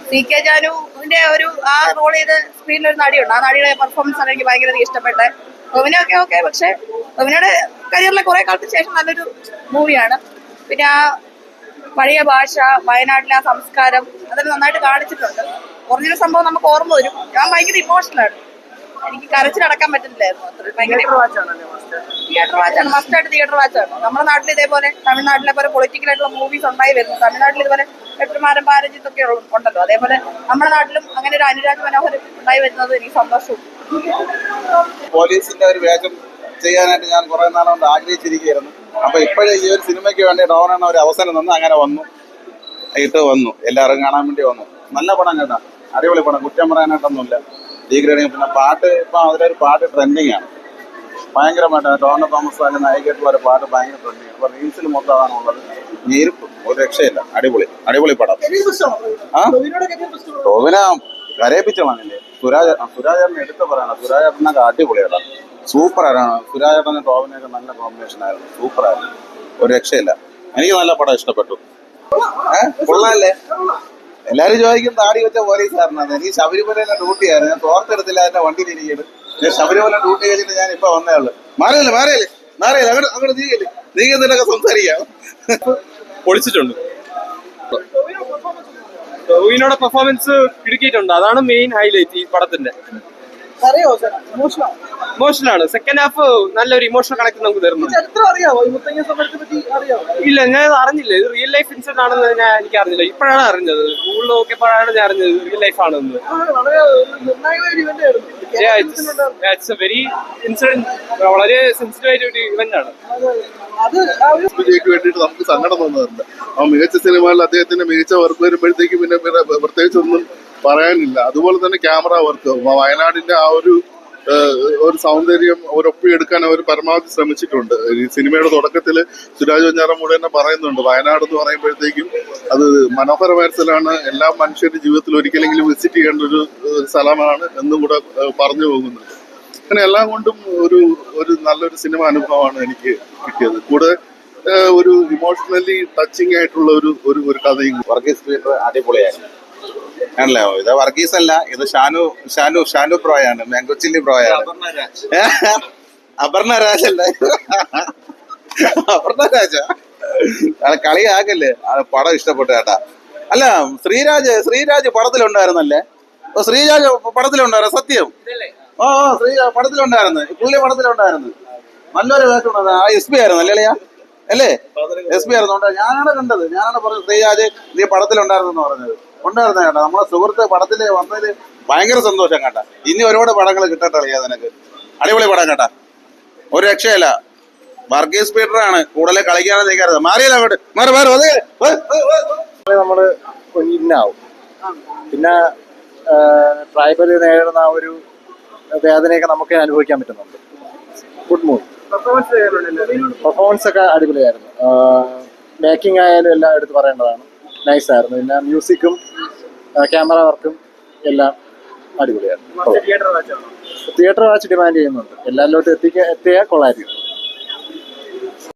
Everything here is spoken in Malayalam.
CK ജാനുവിന്റെ ഒരു ആ റോൾ ചെയ്ത് സ്ക്രീനിൽ ഒരു നടിയുണ്ട്. ആ നടിയുടെ പെർഫോമൻസ് ആണ് എനിക്ക് ഭയങ്കര ഇഷ്ടപ്പെട്ടത്. ടോവിനൊക്കെ ഓക്കെ, പക്ഷെ ടോവിനോയുടെ കരിയറിലെ കുറെ കാലത്തിന് ശേഷം നല്ലൊരു മൂവിയാണ്. പിന്നെ ആ പഴയ ഭാഷ, വയനാട്ടിലെ ആ സംസ്കാരം, അതെല്ലാം നന്നായിട്ട് കാണിച്ചിട്ടുണ്ട്. ഒറിജിനൽ സംഭവം നമുക്ക് ഓർമ്മ വരും. ഞാൻ ഭയങ്കര ഇമോഷണലാണ്, എനിക്ക് കരച്ചിലടക്കാൻ പറ്റുന്നില്ലായിരുന്നു. തിയേറ്റർ വാച്ചാണ്, മസ്റ്റായിട്ട് തിയേറ്റർ വാച്ചാണ്. നമ്മുടെ നാട്ടിൽ ഇതേപോലെ തമിഴ്നാട്ടിലെ പോലെ പൊളിറ്റിക്കൽ ആയിട്ടുള്ള മൂവീസ് ഉണ്ടായി വരുന്നു. തമിഴ്നാട്ടിൽ ഇതുപോലെ വെട്ടന്മാരും പാരജിത്തൊക്കെ ഉണ്ടല്ലോ, അതേപോലെ നമ്മുടെ നാട്ടിലും അങ്ങനെ ഒരു അനുരാഗ് മനോഹർ ഉണ്ടായി വരുന്നത് എനിക്ക് സന്തോഷവും. പോലീസിന്റെ ഒരു വേഷം ചെയ്യാനായിട്ട് ഞാൻ കുറെ നാളെ കൊണ്ട് ആഗ്രഹിച്ചിരിക്കുകയായിരുന്നു. അപ്പൊ ഇപ്പോഴേ ഈ ഒരു സിനിമയ്ക്ക് വേണ്ടി ഡോൺ ഒരു അവസരം തന്നു, അങ്ങനെ വന്നു എല്ലാവരും കാണാൻ വേണ്ടി വന്നു. നല്ല പടം കേട്ടാ, അടിപൊളി പടം, കുറ്റം പറയാനായിട്ടൊന്നുമില്ല. ഡീഗ്രേഡിങ്, പിന്നെ പാട്ട് ഇപ്പൊ അതിലൊരു പാട്ട് ട്രെൻഡിങ് ആണ് ഭയങ്കരമായിട്ട്. ടോണ തോമസ് അതിന് നായികയായിട്ടുള്ള ഒരു പാട്ട് ഭയങ്കര ട്രെൻഡിങ്. അപ്പൊ റീൽസിൽ മൊത്തം അതാണുള്ളത്. ഞെരുപ്പ് ഒരു രക്ഷയില്ല, അടിപൊളി പടം. ടോവിന കരയിപ്പിച്ചോളാന്നില്ലേ. സുരാജേട്ടനെ എടുത്ത് പറയണം, സുരാജേട്ടനൊക്കെ അടിപൊളിയാണ്, സൂപ്പറാണ്. സുരാജേട്ടനും ടോവിനൊക്കെ നല്ല കോമ്പിനേഷൻ ആയിരുന്നു, സൂപ്പറായിരുന്നു, ഒരു രക്ഷയില്ല. എനിക്ക് നല്ല പടം ഇഷ്ടപ്പെട്ടു. കൊള്ളാല്ലേ? എല്ലാരും ചോദിക്കും താടി വെച്ച പോലീസുകാരനാണ്. എനിക്ക് ശബരിമലയിലെ ഡ്യൂട്ടിയായിരുന്നു, ഞാൻ തോർത്തെടുത്തില്ല, എന്റെ വണ്ടിയിലിരിക്കുന്നു. ഞാൻ ശബരിമല ഡ്യൂട്ടി കഴിഞ്ഞിട്ട് ഞാൻ ഇപ്പൊ വന്നേ ഉള്ളു. മാറിയല്ലേ അങ്ങോട്ട് നീങ്ങുന്നതിനൊക്കെ സംസാരിക്കാം. പൊളിച്ചിട്ടുണ്ട്. ടോവിനോയുടെ പെർഫോമൻസ് കിടുക്കിയിട്ടുണ്ട്, അതാണ് മെയിൻ ഹൈലൈറ്റ് ഈ പടത്തിന്റെ. ഇമോഷണലാണ്. സെക്കൻഡ് ഹാഫ് നല്ലൊരു ഇമോഷണൽ കണക്ട് നമുക്ക് തരുന്നുണ്ട്. ഇല്ല, ഞാൻ അറിഞ്ഞില്ല, ഇത് റിയൽ ലൈഫ് ഇൻസിഡന്റ് ആണെന്ന് എനിക്ക് അറിഞ്ഞില്ല. ഇപ്പോഴാണ് അറിഞ്ഞത്, ഗൂഗിളിൽ നോക്കിയപ്പോഴാണ് ഞാൻ അറിഞ്ഞത് റിയൽ ലൈഫ് ആണെന്ന്. ഇറ്റ്സ് എ വെരി ഇൻസിഡന്റ്, വളരെ സെൻസിറ്റീവ് ആയിട്ട് ഒരു ഇവന്റ് ആണ്. വേണ്ടിയിട്ട് നമുക്ക് സങ്കടം തോന്നുന്നുണ്ട്. ആ മികച്ച സിനിമകളിൽ അദ്ദേഹത്തിന്റെ മികച്ച വർക്ക് വരുമ്പോഴത്തേക്ക് പിന്നെ പ്രത്യേകിച്ചൊന്നും പറയാനില്ല. അതുപോലെ തന്നെ ക്യാമറ വർക്ക്, വയനാടിന്റെ ആ ഒരു സൗന്ദര്യം ഒരൊപ്പിയെടുക്കാൻ അവർ പരമാവധി ശ്രമിച്ചിട്ടുണ്ട്. ഈ സിനിമയുടെ തുടക്കത്തിൽ സുരാജ് വെഞ്ഞാറമൂട് തന്നെ പറയുന്നുണ്ട്, വയനാട് എന്ന് പറയുമ്പോഴത്തേക്കും അത് മനോഹരമായ സ്ഥലമാണ്, എല്ലാ മനുഷ്യരുടെ ജീവിതത്തിൽ ഒരിക്കലെങ്കിലും വിസിറ്റ് ചെയ്യേണ്ട ഒരു സ്ഥലമാണ് എന്നും കൂടെ പറഞ്ഞു പോകുന്നുണ്ട്. അങ്ങനെ എല്ലാം കൊണ്ടും ഒരു നല്ലൊരു സിനിമ അനുഭവമാണ് എനിക്ക് കിട്ടിയത്. കൂടെ ഒരു ഇമോഷണലി ടച്ചിങ് ആയിട്ടുള്ള ഒരു കഥയും. വർഗീസ് പീറ്റർ അടിപൊളിയായിരുന്നു. ആണല്ലോ, ഇത് വർഗീസ് അല്ല, ഇത് ഷാനു ബ്രോയാണ്, മാംഗോ ചില്ലി ബ്രോയാണ്. അപർണ രാജല്ലേ? അപർണ രാജ കളിയാകല്ലേ? പടം ഇഷ്ടപ്പെട്ടു കേട്ടാ. അല്ല, ശ്രീരാജ് പടത്തിലുണ്ടായിരുന്നല്ലേ? ശ്രീരാജ് പടത്തിലുണ്ടായിരുന്നു, സത്യം. പടത്തിലുണ്ടായിരുന്നു, പുള്ളി പടത്തിലുണ്ടായിരുന്നു. നല്ലൊരു വേഷമുണ്ടായിരുന്നു. ആ SP ആയിരുന്നു അല്ലേ? SP ആയിരുന്നു. ഞാനാണ് കണ്ടത്, ഞാനാണ് പറഞ്ഞത് ശ്രീരാജ് നീ പടത്തിലുണ്ടായിരുന്നു പറഞ്ഞത്. ഉണ്ടായിരുന്ന കേട്ടോ, നമ്മളെ സുഹൃത്ത് പടത്തില് വന്നതില് ഭയങ്കര സന്തോഷം കേട്ടാ. ഇനി ഒരുപാട് പടങ്ങൾ കിട്ടട്ടെ നിനക്ക്. അടിപൊളി പടം കേട്ടാ, ഒരു രക്ഷയില്ല. വർഗീസ് പീറ്ററാണ് കൂടുതൽ കളിക്കാനും നിൽക്കരുത്. മാറിയല്ല അങ്ങോട്ട്, നമ്മള് ഇന്നാവും. പിന്നെ ട്രൈബൽ നേരിടുന്ന ആ ഒരു വേദനയൊക്കെ നമുക്ക് അനുഭവിക്കാൻ പറ്റുന്നുണ്ട്. Good movie. പെർഫോമൻസ് ഒക്കെ അടിപൊളിയായിരുന്നു. മേക്കിംഗ് ആയാലും എല്ലാം എടുത്ത് പറയേണ്ടതാണ്, നൈസായിരുന്നു. പിന്നെ മ്യൂസിക്കും ക്യാമറ വർക്കും എല്ലാം അടിപൊളിയായിരുന്നു. തിയേറ്റർ വാച്ച് ഡിമാൻഡ് ചെയ്യുന്നുണ്ട്, എല്ലാവരിലോട്ട് എത്തിയാൽ കൊള്ളായിരിക്കും.